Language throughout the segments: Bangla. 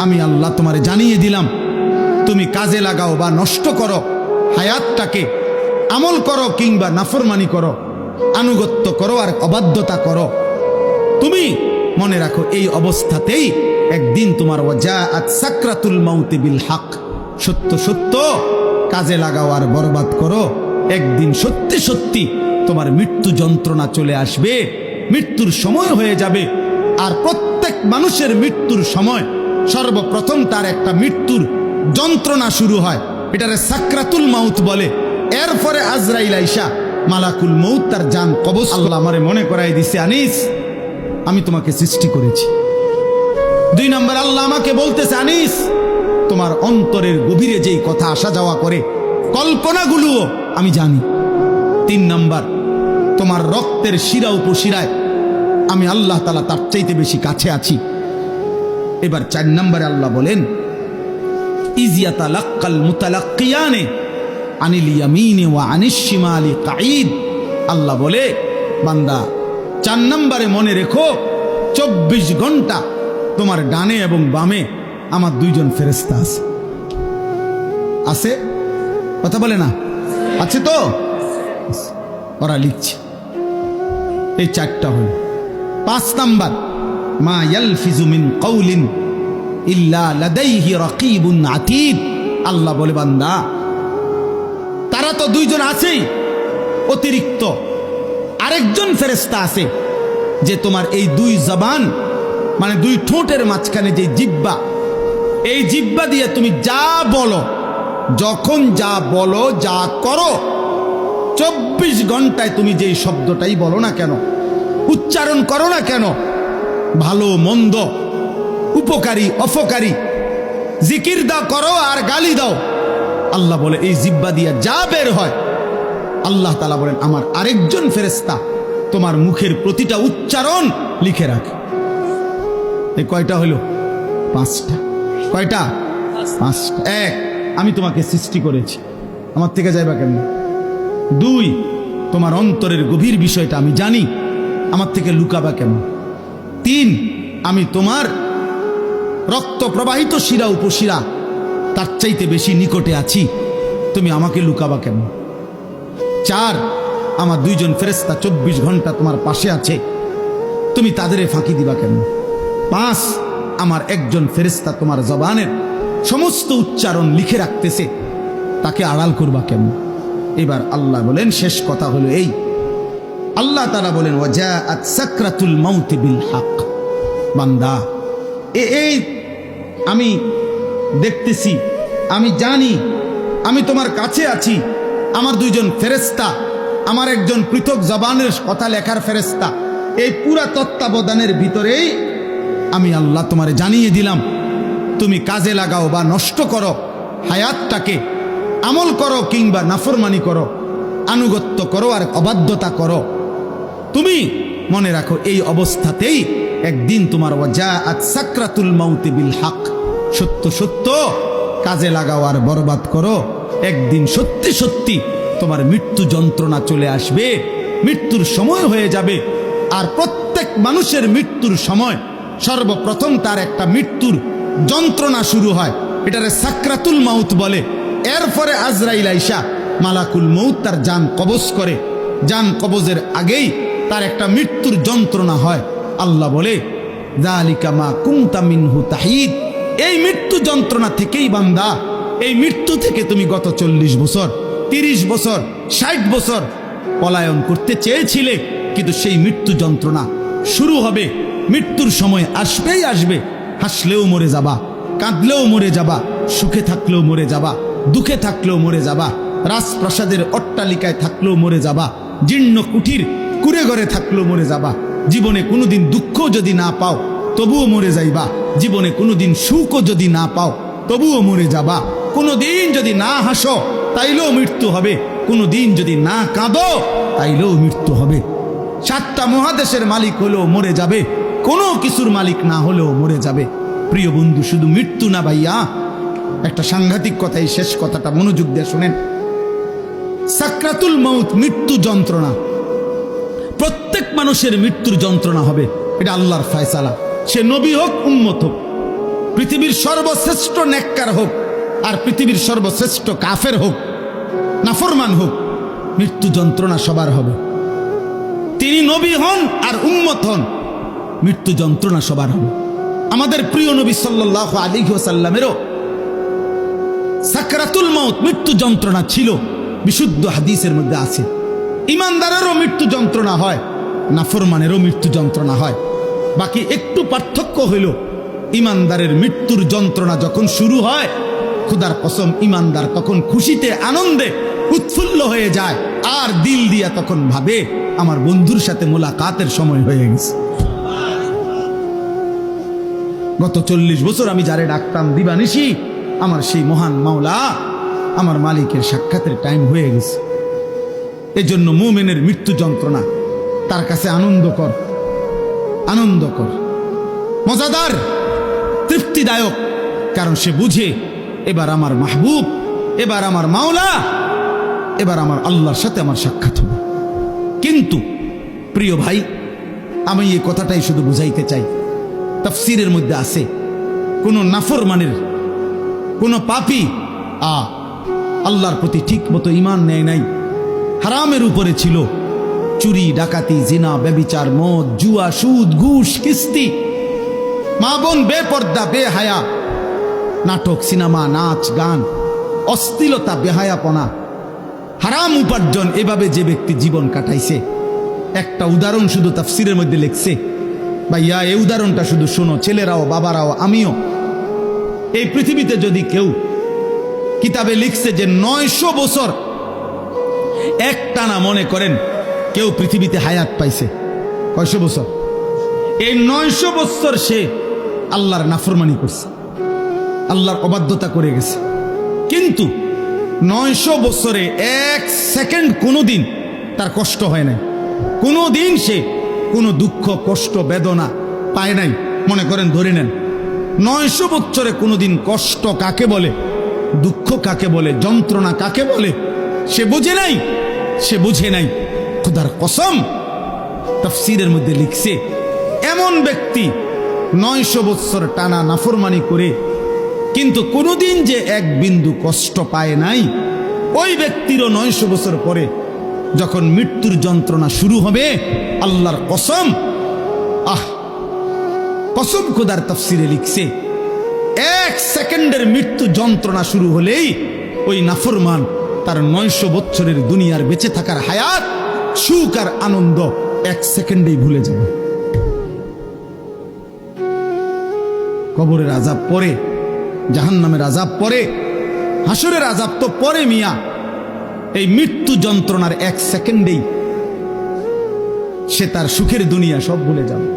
আমি আল্লাহ তোমারে জানিয়ে দিলাম, তুমি কাজে লাগাও বা নষ্ট করো হায়াতটাকে, আমল করো কিংবা নাফরমানি করো, আনুগত্য করো আর অবাধ্যতা করো, তুমি মনে রাখো এই অবস্থাতেই একদিন তোমার ওয়াজাআত সাকরাতুল মাউতি বিল হক, সত্য সত্য কাজে লাগাও আর বরবাদ করো, একদিন সত্যি সত্যি তোমার মৃত্যু যন্ত্রণা চলে আসবে, মৃত্যুর সময় হয়ে যাবে। আর প্রত্যেক মানুষের মৃত্যুর সময় সর্বপ্রথম তার একটা মৃত্যুর যন্ত্রণা শুরু হয়, এটারে সাকরাতুল মাউত বলে। এরপরে আজরাইল আইসা মালাকুল মউত তার জান কবজ। আল্লাহ আমারে মনে করাই দিছে, আনিস আমি তোমাকে সৃষ্টি করেছি। 2 নম্বর আল্লাহ আমাকে বলতেছে, আনিস তোমার অন্তরের গভীরে যেই কথা আসা যাওয়া করে কল্পনাগুলোও আমি জানি। 3 নম্বর তোমার রক্তের শিরা উপশিরায় আমি আল্লাহ তাআলা তার চাইতে বেশি কাছে আছি। এবার 4 নম্বরে আল্লাহ বলেন, ইজিয়াতালাক্কাল মুতালাক্কিয়ানে আনিল ইয়ামিনি ওয়া আনিশ শিমালি কাঈদ। আল্লাহ বলে, বান্দা 4 নম্বরে মনে রেখো 24 ঘন্টা তোমার ডানে এবং বামে আমার 2 জন ফেরেশতা আছে। আছে? কথা বলে না? আছে তো? ওরা লিখছে। এই 4টা হল। 5 নাম্বার, মা ইয়ালফিজু মিন কাউলিন ইল্লা লাদাইহি রাকিবুন আতীদ। আল্লাহ বলে, বান্দা তারা তো 2 জন আছেই, অতিরিক্ত আরেকজন ফেরেশতা আছে যে তোমার এই 2 জবান মানে 2 ঠোঁটের মাঝখানে যে জিহ্বা, এই জিহ্বা দিয়ে তুমি যা বলো, যখন যা বলো, যা করো, 24 ঘন্টায় তুমি যেই শব্দটাই বলো না কেন, উচ্চারণ করো না কেন, ভালো মন্দ, উপকারী অপকারী, জিকির দাও করো আর গালি দাও, আল্লাহ বলে এই জিহ্বা দিয়ে যা বের হয়, আল্লাহ তাআলা বলেন আমার আরেকজন ফেরেশতা তোমার মুখের প্রতিটা উচ্চারণ লিখে রাখে। এই কয়টা হলো? 5টা। কয়টা? 5টা। 1, আমি তোমাকে সৃষ্টি করেছি, আমার থেকে যাইবা কেমন? 2, তোমার অন্তরের গভীর বিষয়টা আমি জানি, আমার থেকে লুকাবা কেমন? 3, আমি তোমার রক্ত প্রবাহিত শিরা উপশিরা তার চাইতে বেশি নিকটে আছি, তুমি আমাকে লুকাবা কেমন? 4, আমার 2 জন ফেরেশতা 24 ঘন্টা তোমার পাশে আছে, তুমি তাদের ফাঁকি দিবা কেমন? 5, আমার একজন ফেরেশতা তোমার জবানের সমস্ত উচ্চারণ লিখে রাখতেছে, তাকে আড়াল করবা কেমন? এবার আল্লাহ বলেন, শেষ কথা হলো এই, আল্লাহ তাআলা বলেন, ওয়াজাআত সাকরাতুল মাউতি বিল হক। বান্দা এই আমি দেখতেছি, আমি জানি, আমি তোমার কাছে আছি, আমার 2 জন ফেরেশতা, আমার একজন পৃথক জবানের কথা লেখার ফেরেশতা, এই পুরা তত্ত্বাবধানের ভিতরেই আমি আল্লাহ তোমারে জানিয়ে দিলাম, তুমি কাজে লাগাও বা নষ্ট করো হায়াতটাকে, আমল করো কিংবা নাফরমানি করো, আনুগত্য করো আর অবাধ্যতা করো, তুমি মনে রাখো এই অবস্থাতেই একদিন তোমার ওয়াজাআত সাকরাতুল মাউতি বিল হক, সত্য সত্য কাজে লাগাও আর বরবাদ করো, একদিন সত্যি সত্যি তোমার মৃত্যু যন্ত্রণা চলে আসবে, মৃত্যুর সময় হয়ে যাবে। আর প্রত্যেক মানুষের মৃত্যুর সময় সর্বপ্রথম তার একটা মৃত্যুর যন্ত্রণা শুরু হয়, এটারে সাকরাতুল মাউত বলে। এরপরে আজরাইল আইসা মালাকুল মউত তার জান কবজ করে, জান কবজের আগেই তার একটা মৃত্যুর যন্ত্রণা হয়। আল্লাহ বলে, যালিকা মা কুনতা মিনহু তাহিদ। এই মৃত্যু যন্ত্রণা থেকেই বান্দা, এই মৃত্যু থেকে তুমি গত 40 বছর, 30 বছর, 60 বছর পলায়ন করতে চেয়েছিলে, কিন্তু সেই মৃত্যু যন্ত্রণা শুরু হবে, মৃত্যুর সময় আসবেই আসবে। হাসলেও মরে যাবা, কাঁদলেও মরে যাবা, সুখে থাকলেও মরে যাবা, দুঃখে থাকলেও মরে যাবা, রাজপ্রাসাদের অট্টালিকায় থাকলেও মরে যাবা, জীর্ণ কুঠির কুড়ে ঘরে থাকলেও মরে যাবা। জীবনে কোনোদিন দুঃখ যদি না পাও তবুও মরে যাইবা, জীবনে কোনোদিন সুখও যদি না পাও তবুও মরে যাবা, কোনোদিন যদি না হাসো তাইলেও মৃত্যু হবে, কোনোদিন যদি না কাঁদো তাইলেও মৃত্যু হবে। 7টা মহাদেশের মালিক হলেও মরে যাবে, কোনো কিছুর মালিক না হলেও মরে যাবে। প্রিয় বন্ধু, শুধু মৃত্যু না ভাইয়া, একটা সাংঘাতিক কথা, এই শেষ কথাটা মনোযোগ দিয়ে শুনেন। সাকরাতুল মাউত মৃত্যু যন্ত্রণা, প্রত্যেক মানুষের মৃত্যুর যন্ত্রণা হবে, এটা আল্লাহর ফয়সালা, সে নবী হোক উম্মত হোক। পৃথিবীর সর্বশ্রেষ্ঠ নেককার হোক আর পৃথিবীর সর্বশ্রেষ্ঠ কাফের হোক, নাফরমান হোক, মৃত্যু যন্ত্রণা সবার হবে। তিনি নবী হন আর উম্মত হন, মৃত্যু যন্ত্রণা সবার হবে। আমাদের প্রিয় নবী সাল্লাল্লাহু আলাইহি ওয়াসাল্লামেরও সাকরাতুল মাউত মৃত্যু যন্ত্রণা ছিল, বিশুদ্ধ হাদিসের মধ্যে আছে। ইমানদারেরও মৃত্যু যন্ত্রণা হয়, নাফরমানেরও মৃত্যু যন্ত্রণা হয়। বাকি একটু পার্থক্য হইল, ইমানদারের মৃত্যুর যন্ত্রণা যখন শুরু হয়, খুদার কসম ইমানদার তখন খুশিতে আনন্দে উৎফুল্ল হয়ে যায়, আর দিল দিয়া তখন ভাবে আমার বন্ধুর সাথে মোলাকাতের সময় হয়ে গেছে। গত 40 বছর আমি যারে ডাকতাম দিবানিশি, আমার সেই মহান মাওলা, আমার মালিকের সাক্ষাতের টাইম হয়ে গেছে। এজন্য মুমিনের মৃত্যু যন্ত্রণা তার কাছে আনন্দকর, আনন্দকর, মজাদার, তৃপ্তিদায়ক। কারণ সে বুঝে এবার আমার মাহবুব, এবার আমার মাওলা, এবার আমার আল্লাহর সাথে আমার সাক্ষাৎ হবে। কিন্তু প্রিয় ভাই, আমি এই কথাটাই শুধু বুঝাইতে চাই, তাফসীরের মধ্যে আছে কোন নাফরমানের, কোন পাপী আল্লাহর প্রতি ঠিক মতো ঈমান নেয় নাই, হারামের উপরে ছিল, চুরি, ডাকাতি, জিনা, ব্যভিচার, মদ, জুয়া, সুদ, ঘুষ, কিস্তি, মা বোন বেপর্দা, বেহায়া, নাটক, সিনেমা, নাচ, গান, অশ্লীলতা, বেহায়াপনা, হারাম উপার্জন, এভাবে যে ব্যক্তি জীবন কাটাইছে, একটা উদাহরণ শুধু তাফসীরের মধ্যে লিখছে। ভাইয়া, এই উদাহরণটা শুধু শোনো, ছেলেরাও, বাবারাও, আমিও। এই পৃথিবীতে যদি কেউ, কিতাবে লিখছে যে 900 বছর একটানা, মনে করেন কেউ পৃথিবীতে হায়াত পাইছে, কয়শো বছর? এই 900 বছর সে আল্লাহর নাফরমানি করছে, আল্লাহর অবাধ্যতা করে গেছে। কিন্তু 900 বছরে 1 সেকেন্ড কোনোদিন তার কষ্ট হয় নাই, কোনোদিন সে কোনো দুঃখ, কষ্ট, বেদনা পায় নাই। মনে করেন, ধরে নেন 900 বছরে কোনোদিন কষ্ট কাকে বলে, দুঃখ কাকে বলে, যন্ত্রণা কাকে বলে সে বুঝে নাই, সে বুঝে নাই। খোদার কসম, তাফসীরের মধ্যে লিখছে, এমন ব্যক্তি 900 বছর টানা নাফরমানি করে কিন্তু কোনোদিন যে এক বিন্দু কষ্ট পায় নাই, ওই ব্যক্তিরও 900 বছর পরে যখন মৃত্যুর যন্ত্রণা শুরু হবে, আল্লাহর কসম, কসম খোদার তাফসীরে লিখছে, 1 সেকেন্ডের মৃত্যু যন্ত্রণা শুরু হলেই ওই নাফরমান তার 900 বছরের দুনিয়ার বেঁচে থাকার হায়াত, সুখ আর আনন্দ 1 সেকেন্ডেই ভুলে যাবে। কবরের আযাব পরে, জাহান্নামের আযাব পরে, হাসরের আযাব তো পরে মিয়া। এই মৃত্যু যন্ত্রণার 1 সেকেন্ডেই সে তার সুখের দুনিয়া সব ভুলে যাবে।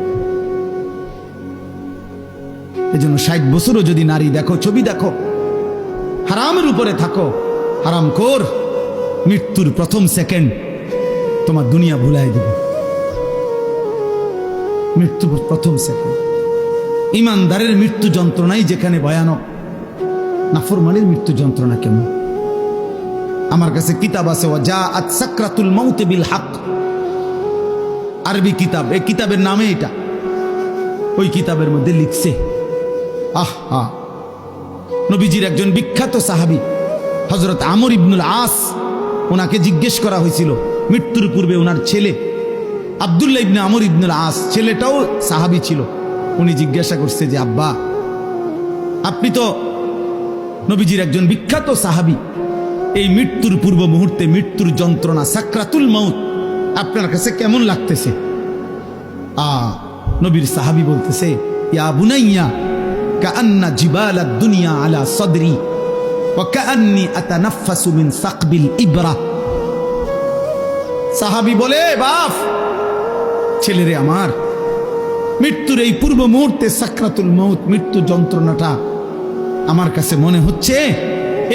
এজন্য 60 বছরও যদি নারী দেখো, ছবি দেখো, হারামের উপরে থাকো, হারামখোর, মৃত্যুর প্রথম সেকেন্ড তোমার দুনিয়া ভুলাই দেবে। মৃত্যুর প্রথম সেকেন্ড। ইমানদারের মৃত্যু যন্ত্রণাই যেখানে ভয়ানক, নাফরমানের মৃত্যু যন্ত্রণা কেমন? আমার কাছে কিতাব আছে, ওয়াজাআত সাকরাতুল মাউত বিল হক, আরবি কিতাব। এই কিতাবের নামে এটা। ওই কিতাবের মধ্যে লিখছে, নবীজির একজন বিখ্যাত সাহাবী হযরত আমর ইবনুল আস, ওনাকে জিজ্ঞেস করা হয়েছিল মৃত্যুর পূর্বে, ওনার ছেলে আব্দুল্লাহ ইবনে আমর ইবনুল আস, ছেলেটাও সাহাবী ছিল। উনি জিজ্ঞাসা করছে যে, আব্বা, আপনি তো নবীজির একজন বিখ্যাত সাহাবী, এই মৃত্যুর পূর্ব মুহূর্তে মৃত্যুর যন্ত্রণা, সাকরাতুল মাউত আপনার কাছে কেমন লাগতেছে? নবীর সাহাবী বলতেছে, ইয়া বুনাইয়া কাআন্না জিবালাদ দুনিয়া আলা সাদরি ওয়া কাআন্নি আতানাফাসু মিন সাকবিল ইবরা। সাহাবী বলে, বাপ, ছেলেরে আমার, মৃত্যুর এই পূর্ব মুহূর্তে সাকরাতুল মাউত, মৃত্যু যন্ত্রণাটা আমার কাছে মনে হচ্ছে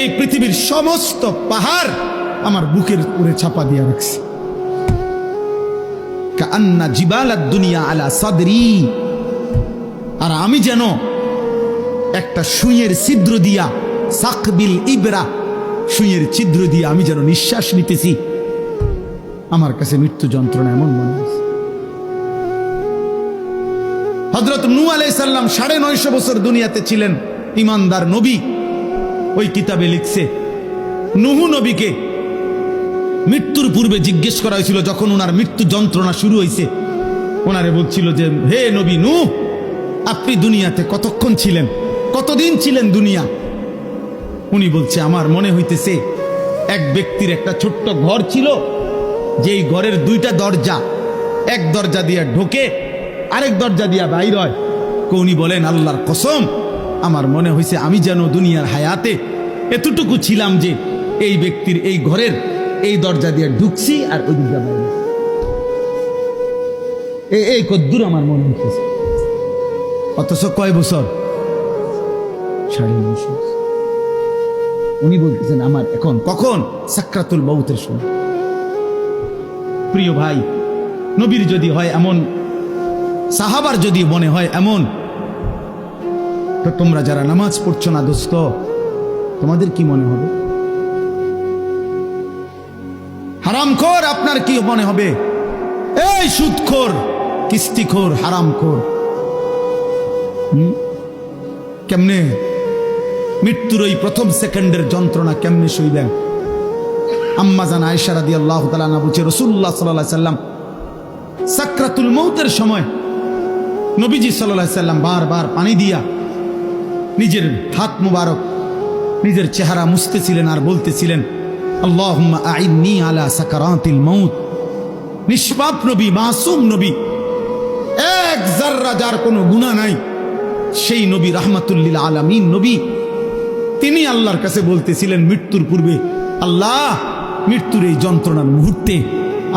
এই পৃথিবীর সমস্ত পাহাড় আমার বুকের উপরে চাপা দিয়ে রাখছে। কাআন্না জিবালাদ দুনিয়া আলা সাদরি, আর আমি যেন একটা সুইয়ের ছিদ্র দিয়া, সাকবিল ইবরা, সুইয়ের ছিদ্র দিয়ে আমি যেন নিঃশ্বাস নিতেছি। আমার কাছে মৃত্যু যন্ত্রণা এমন মনে হচ্ছে। হযরত নূহ আলাইহিস সালাম 950 বছর দুনিয়াতে ছিলেন, ইমানদার নবী। ওই কিতাবে লিখছে নূহ নবীকে মৃত্যুর পূর্বে জিজ্ঞেস করা হয়েছিল, যখন ওনার মৃত্যু যন্ত্রণা শুরু হয়েছে, ওনারে বলছিল যে হে নবী নূহ, আপনি দুনিয়াতে কতক্ষণ ছিলেন, কতদিন ছিলেন দুনিয়া? উনি বলছে আমার মনে হইতেছে এক ব্যক্তির একটা ছোট্ট ঘর ছিল, যেই ঘরের 2টা দরজা, এক দরজা দিয়া ঢোকে, আরেক দরজা দিয়া বাইর হয়। উনি বলেন আল্লাহর কসম, আমার মনে হয়েছে আমি যেন দুনিয়ার হায়াতে এতটুকু ছিলাম যে এই ব্যক্তির এই ঘরের এই দরজা দিয়ে ঢুকছি আর ওই দিকটা বাইরে, এই কদ্দুর আমার মনে হইতেছে। অথচ কয় বছর? 9.5 বছর। উনি বলতেছেন আমার এখন কখন? সাকরাতুল মউতের সময়। প্রিয় ভাই, নবীর যদি হয় এমন, সাহাবার যদি মনে হয় এমন, তো তোমরা যারা নামাজ পড়ছো না দোস্ত, তোমাদের কি মনে হবে? হারামখোর আপনার কি মনে হবে? এই সুদখোর, কিস্তিখোর, হারামখোর, কেমনে মৃত্যুর ওই প্রথম সেকেন্ডের যন্ত্রণা কেমনে সইলেন? আম্মা জান আয়েশা রাদিয়াল্লাহু তাআলা আনহা বলছে রাসূলুল্লাহ সাল্লাল্লাহু আলাইহি সাল্লাম সাকরাতুল মউতের সময় নবীজি সাল্লাল্লাহু আলাইহি সাল্লাম বারবার পানি দিয়া নিজের হাত মুবারক, নিজের চেহারা মুছতেছিলেন আর বলতেছিলেন আল্লাহুম্মা আইন্নি আলা সাকারাতিল মউত। নিষ্পাপ নবী, মাসুম নবী, এক যাররা যার কোনো গুনাহ নাই, সেই নবী রাহমাতুল লিল আলামিন নবী, তিনি আল্লাহর কাছে বলতেছিলেন মৃত্যুর পূর্বে, আল্লাহ মৃত্যুর এই যন্ত্রণার মুহূর্তে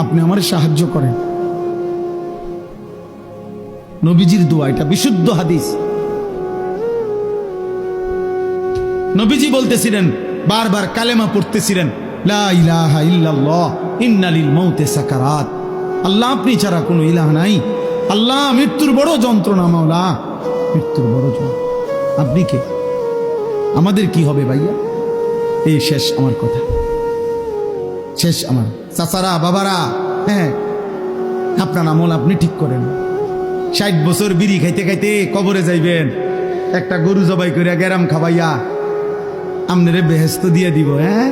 আপনি আমার সাহায্য করেন। নবীজির দোয়া, এটা বিশুদ্ধ হাদিস। নবীজি বলতেছিলেন, বারবার কালেমা পড়তেছিলেন, লা ইলাহা ইল্লাল্লাহ ইন্না লিল মাউতি সাকারাত। আল্লাহ আপনি ছাড়া কোনো ইলাহ নাই, আল্লাহ মৃত্যুর বড় যন্ত্রণা, মাওলা মৃত্যুর বড় যন্ত্রণা। আপনি কে? আমাদের কি হবে ভাইয়া? এই শেষ আমার কথা, শেষ আমার চাচারা, বাবারা, হ্যাঁ আপনার আমল আপনি ঠিক করেন। 60 বছর বিড়ি খাইতে খাইতে কবরে যাইবেন, একটা গরু জবাই করিয়া গেরাম খাবাইয়া আমনেরে বেহেস্ত দিয়ে দিব। হ্যাঁ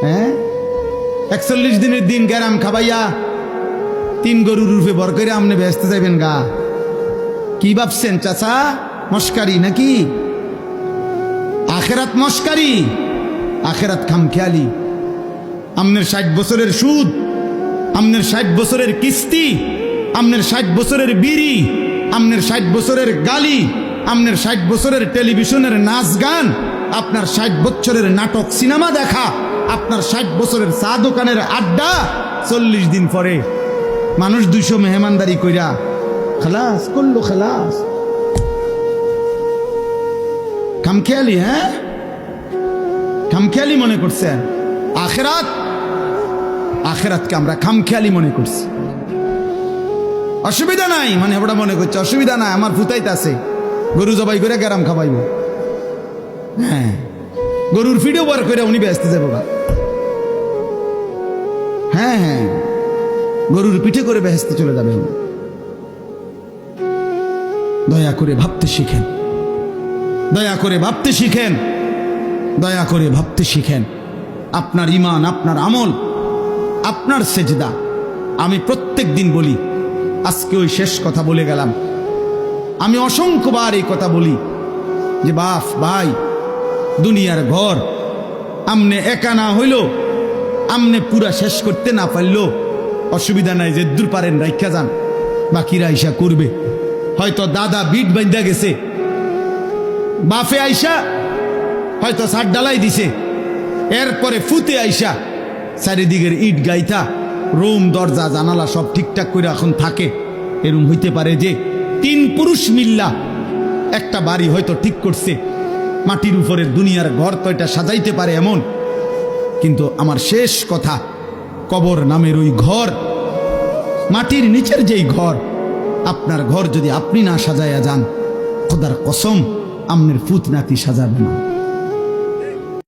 হ্যাঁ 41 দিনের দিন গেরাম খাবাইয়া 3 গরুর রূপে বর করে আমনে বেহেস্তে যাইবেন গা। কি ভাবছেন চাচা? মস্কারি নাকি? আখেরাত মস্কারি, আখেরাত খামখেয়ালি। আমনের 60 বছরের সুদ, আমনের 60 বছরের কিস্তি, আমনের 60 বছরের বিড়ি, আমনের 60 বছরের গালি, আমনের 60 বছরের টেলিভিশনের নাচ গান, আপনার 60 বছরের নাটক সিনেমা দেখা, আপনার 60 বছরের চা দোকানের আড্ডা, 40 দিন পরে মানুষ 200 মেহমানদারি কইরা খালাস করলো, খালাস। খামখেয়ালি, হ্যাঁ খামখেয়ালি মনে করছেন। আখেরাত, আখেরাতকে আমরা খামখেয়ালি মনে করছি। অসুবিধা নাই, মানে ওটা মনে করছে অসুবিধা নাই, আমার ফুতাইতে আছে, গরু জবাই করে গেরাম খাবাইব। হ্যাঁ গরুর ভিডিও বার করে উনি ব্যস্ত যাবো। হ্যাঁ হ্যাঁ গরুর পিঠে করে বেহেস্তে চলে যাবেন। দয়া করে ভাবতে শিখেন, দয়া করে ভাবতে শিখেন, দয়া করে ভাবতে শিখেন। আপনার ঈমান, আপনার আমল, আপনার সেজদা। আমি প্রত্যেক দিন বলি, আজকে ওই শেষ কথা বলে গেলাম। আমি অসংখ্যবার এই কথা বলি যে বাপ ভাই, দুনিয়ার ঘর আমনে একা না হইল, আমনে পুরা শেষ করতে না পারলো অসুবিধা নাই, যে দূর পারেন রাইখা যান, বাকিরা আইসা করবে। হয়তো দাদা বিট বাঁধা গেছে, বাফে আইসা হয়তো ছাদ ডালাই দিছে, এরপরে ফুতে আইসা চারিদিকের ইট গাইথা রুম দরজা জানালা সব ঠিকঠাক করে এখন থাকে। এরম হইতে পারে যে 3 পুরুষ মিল্লা একটা বাড়ি হয়তো ঠিক করছে, মাটির উপরের দুনিয়ার ঘর তো এটা সাজাইতে পারে এমন। কিন্তু আমার শেষ কথা, কবর নামের ওই ঘর, মাটির নিচের যেই ঘর, আপনার ঘর যদি আপনি না সাজাইয়া যান, খোদার কসম আমনের ফুত নাতি সাজাবে না।